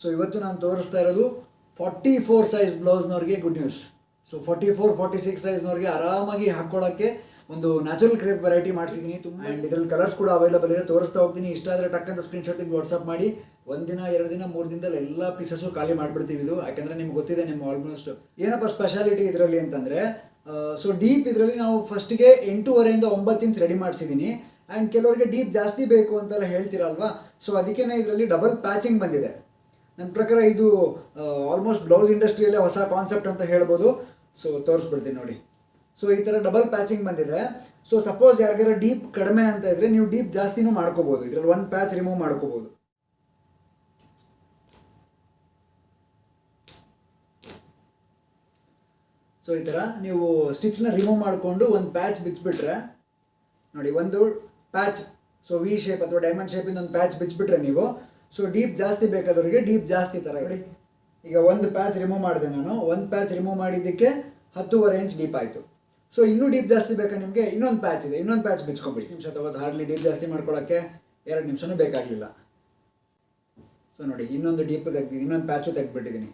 So ಇವತ್ತು ನಾನು ತೋರಿಸ್ತಾ ಇರೋದು 44 ಸೈಜ್ ಬ್ಲೌಸ್ನವ್ರಿಗೆ ಗುಡ್ ನ್ಯೂಸ್. ಸೊ 44-46 ಸೈಜ್ನವ್ರಿಗೆ ಆರಾಮಾಗಿ ಹಾಕ್ಕೊಳ್ಳೋಕ್ಕೆ ಒಂದು ನ್ಯಾಚುರಲ್ ಕ್ರೇಪ್ ವೆರೈಟಿ ಮಾಡಿಸಿದ್ದೀನಿ ತುಂಬ. ಆ್ಯಂಡ್ ಇದರಲ್ಲಿ ಕಲರ್ಸ್ ಕೂಡ ಅವೈಲೇಬಲ್ ಇದೆ, ತೋರಿಸ್ತಾ ಹೋಗ್ತೀನಿ. ಇಷ್ಟ ಆದರೆ ಟಕ್ಕಂತ ಸ್ಕ್ರೀನ್ಶಾಟಿಗೆ ವಾಟ್ಸಪ್ ಮಾಡಿ. ಒಂದಿನ 2 ದಿನ 3 ದಿನದಲ್ಲಿ ಎಲ್ಲ ಪೀಸಸ್ಸು ಖಾಲಿ ಮಾಡಿಬಿಡ್ತೀವಿ ಇದು, ಯಾಕೆಂದರೆ ನಿಮ್ಗೆ ಗೊತ್ತಿದೆ ನಿಮ್ಮ ಆಲ್ಮೋಸ್ಟ್ ಏನಪ್ಪ ಸ್ಪೆಷಾಲಿಟಿ ಇದರಲ್ಲಿ ಅಂತಂದರೆ, ಸೊ ಡೀಪ್ ಇದರಲ್ಲಿ ನಾವು ಫಸ್ಟಿಗೆ 8.5 ಇಂದ 9 ಇಂಚ್ ರೆಡಿ ಮಾಡಿಸಿದ್ದೀನಿ. ಆ್ಯಂಡ್ ಕೆಲವರಿಗೆ ಡೀಪ್ ಜಾಸ್ತಿ ಬೇಕು ಅಂತೆಲ್ಲ ಹೇಳ್ತೀರಲ್ವಾ, ಸೊ ಅದಕ್ಕೇ ಇದರಲ್ಲಿ ಡಬಲ್ ಪ್ಯಾಚಿಂಗ್ ಬಂದಿದೆ. ನನ್ನ ಪ್ರಕಾರ ಇದು ಆಲ್ಮೋಸ್ಟ್ ಬ್ಲೌಸ್ ಇಂಡಸ್ಟ್ರಿಯಲ್ಲೇ ಹೊಸ ಕಾನ್ಸೆಪ್ಟ್ ಅಂತ ಹೇಳ್ಬೋದು. ಸೊ ತೋರಿಸ್ಬಿಡ್ತೀನಿ ನೋಡಿ. ಸೊ ಈ ಥರ ಡಬಲ್ ಪ್ಯಾಚಿಂಗ್ ಬಂದಿದೆ. ಸೊ ಸಪೋಸ್ ಯಾರಿಗಾರ ಡೀಪ್ ಕಡಿಮೆ ಅಂತ ಇದ್ದರೆ ನೀವು ಡೀಪ್ ಜಾಸ್ತಿನೂ ಮಾಡ್ಕೋಬೋದು, ಇದರಲ್ಲಿ 1 ಪ್ಯಾಚ್ ರಿಮೂವ್ ಮಾಡ್ಕೋಬೋದು. ಸೊ ಈ ಥರ ನೀವು ಸ್ಟಿಚ್ನ ರಿಮೂವ್ ಮಾಡಿಕೊಂಡು 1 ಪ್ಯಾಚ್ ಬಿಚ್ಚಿಬಿಟ್ರೆ ನೋಡಿ, ಒಂದು ಪ್ಯಾಚ್, ಸೊ ವಿ ಶೇಪ್ ಅಥವಾ ಡೈಮಂಡ್ ಶೇಪಿಂದ ಒಂದು ಪ್ಯಾಚ್ ಬಿಚ್ಚಿಬಿಟ್ರೆ ನೀವು, ಸೊ ಡೀಪ್ ಜಾಸ್ತಿ ಬೇಕಾದವರಿಗೆ ಡೀಪ್ ಜಾಸ್ತಿ ಥರ ನೋಡಿ. ಈಗ 1 ಪ್ಯಾಚ್ ರಿಮೂವ್ ಮಾಡಿದೆ ನಾನು, 1 ಪ್ಯಾಚ್ ರಿಮೂವ್ ಮಾಡಿದ್ದಕ್ಕೆ 10.5 ಇಂಚ್ ಡೀಪ್ ಆಯಿತು. ಸೊ ಇನ್ನೂ ಡೀಪ್ ಜಾಸ್ತಿ ಬೇಕಾ ನಿಮಗೆ, ಇನ್ನೊಂದು ಪ್ಯಾಚ್ ಇದೆ, ಇನ್ನೊಂದು ಪ್ಯಾಚ್ ಬಿಚ್ಕೊಂಬಿಡಿ. ನಿಮಿಷ ತಗೋದು ಹಾರ್ಡ್ಲಿ ಡೀಪ್ ಜಾಸ್ತಿ ಮಾಡ್ಕೊಳ್ಳೋಕ್ಕೆ 2 ನಿಮಿಷನೂ ಬೇಕಾಗಲಿಲ್ಲ. ಸೊ ನೋಡಿ, ಇನ್ನೊಂದು ಡೀಪ್ ತೆಗ್ದಿದ್ದೀನಿ, ಇನ್ನೊಂದು ಪ್ಯಾಚು ತೆಗೆದ್ಬಿಟ್ಟಿದ್ದೀನಿ.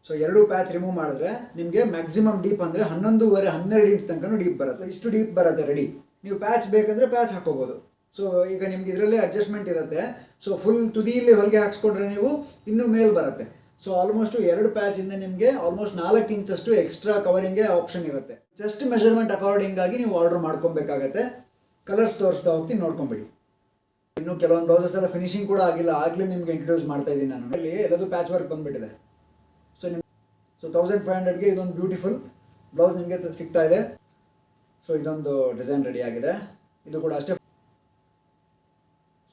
ಸೊ 2 ಪ್ಯಾಚ್ ರಿಮೂವ್ ಮಾಡಿದ್ರೆ ನಿಮಗೆ ಮ್ಯಾಕ್ಸಿಮಮ್ ಡೀಪ್ ಅಂದರೆ 11.5-12 ಇಂಚ್ ತನಕ ಡೀಪ್ ಬರುತ್ತೆ. ಇಷ್ಟು ಡೀಪ್ ಬರುತ್ತೆ ರೆಡಿ. ನೀವು ಪ್ಯಾಚ್ ಬೇಕಂದರೆ ಪ್ಯಾಚ್ ಹಾಕೋಬೋದು. ಸೊ ಈಗ ನಿಮ್ಗೆ ಇದರಲ್ಲೇ ಅಡ್ಜಸ್ಟ್ಮೆಂಟ್ ಇರುತ್ತೆ. ಸೊ ಫುಲ್ ತುದಿಯಲ್ಲಿ ಹೊಲಿಗೆ ಹಾಕ್ಸ್ಕೊಂಡ್ರೆ ನೀವು ಇನ್ನೂ ಮೇಲೆ ಬರುತ್ತೆ. ಸೊ ಆಲ್ಮೋಸ್ಟ್ 2 ಪ್ಯಾಚಿಂದ ನಿಮಗೆ ಆಲ್ಮೋಸ್ಟ್ 4 ಇಂಚಷ್ಟು ಎಕ್ಸ್ಟ್ರಾ ಕವರಿಂಗ್ಗೆ ಆಪ್ಷನ್ ಇರುತ್ತೆ. ಜಸ್ಟ್ ಮೆಷರ್ಮೆಂಟ್ ಅಕಾರ್ಡಿಂಗ್ ಆಗಿ ನೀವು ಆರ್ಡರ್ ಮಾಡ್ಕೊಬೇಕಾಗತ್ತೆ. ಕಲರ್ಸ್ ತೋರಿಸ್ತಾ ಹೋಗ್ತೀನಿ, ನೋಡ್ಕೊಂಬಿಡಿ. ಇನ್ನು ಕೆಲವೊಂದು ಬ್ಲೌಸಸ್ ಎಲ್ಲ ಫಿನಿಶಿಂಗ್ ಕೂಡ ಆಗಿಲ್ಲ, ಆಗಲೇ ನಿಮಗೆ ಇಂಟ್ರೊಡ್ಯೂಸ್ ಮಾಡ್ತಾ ಇದ್ದೀನಿ ನಾನು. ಅಲ್ಲಿ ಎಲ್ಲದು ಪ್ಯಾಚ್ ವರ್ಕ್ ಬಂದುಬಿಟ್ಟಿದೆ. ಸೊ 1500ಗೆ ಇದೊಂದು ಬ್ಯೂಟಿಫುಲ್ ಬ್ಲೌಸ್ ನಿಮಗೆ ಸಿಗ್ತಾ ಇದೆ. ಸೊ ಇದೊಂದು ಡಿಸೈನ್ ರೆಡಿ ಆಗಿದೆ, ಇದು ಕೂಡ ಅಷ್ಟೇ.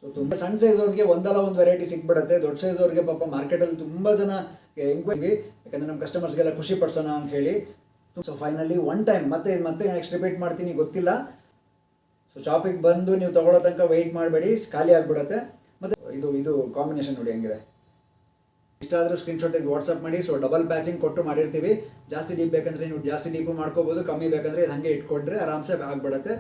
ಸೊ ತುಂಬ ಸಣ್ಣ ಸೈಜ್ ಅವ್ರಿಗೆ ಒಂದಲ್ಲ ಒಂದು ವೆರೈಟಿ ಸಿಕ್ಬಿಡುತ್ತೆ. ದೊಡ್ಡ ಸೈಜ್ ಅವ್ರಿಗೆ ಪಾಪ ಮಾರ್ಕೆಟಲ್ಲಿ ತುಂಬ ಜನ ಎಂಕ್ವೈರಿ, ಯಾಕಂದರೆ ನಮ್ಮ ಕಸ್ಟಮರ್ಸ್ಗೆಲ್ಲ ಖುಷಿ ಪಡಿಸೋಣ ಅಂತ ಹೇಳಿ. ಸೊ ಫೈನಲಿ ಒನ್ ಟೈಮ್ ಮತ್ತೆ ನೆಕ್ಸ್ಟ್ ರಿಪೀಟ್ ಮಾಡ್ತೀನಿ, ಗೊತ್ತಿಲ್ಲ. ಸೊ ಶಾಪಿಗೆ ಬಂದು ನೀವು ತೊಗೊಳ್ಳೋ ತನಕ ವೆಯ್ಟ್ ಮಾಡಬೇಡಿ, ಖಾಲಿ ಆಗಿಬಿಡುತ್ತೆ. ಮತ್ತು ಇದು ಕಾಂಬಿನೇಷನ್ ನೋಡಿ ಹೆಂಗಿದೆ. ಇಷ್ಟ ಆದರೂ ಸ್ಕ್ರೀನ್ಶಾಟಿಗೆ ವಾಟ್ಸಪ್ ಮಾಡಿ. ಸೊ ಡಬಲ್ ಪ್ಯಾಚಿಂಗ್ ಕೊಟ್ಟು ಮಾಡಿರ್ತೀವಿ. ಜಾಸ್ತಿ ಡೀಪ್ ಬೇಕಂದರೆ ನೀವು ಜಾಸ್ತಿ ಡೀಪು ಮಾಡ್ಕೋಬೋದು, ಕಮ್ಮಿ ಬೇಕಂದರೆ ಇದು ಹಾಗೆ ಇಟ್ಕೊಂಡ್ರೆ ಆರಾಮ್ಸೆ ಆಗಿಬಿಡುತ್ತೆ.